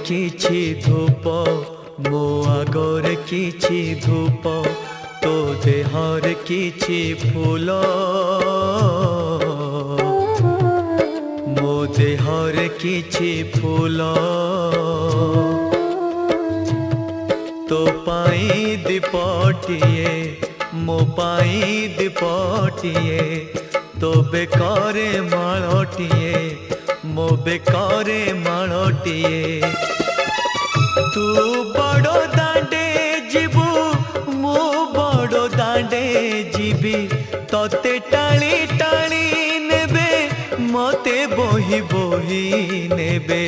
किछि धूप मो आगरे किछि धूप तो देहर किछि फूल मो देहर किछि फूल तो पाई दीपटिए मो पाई दीपटिए तो बेकारे माळटिए मो बेकारे माळटिए तू बड़ो दांडे जीबू मु बड़ो दांडे जीबी तोते टाली टाली नेबे मते बोही बोही नेबे।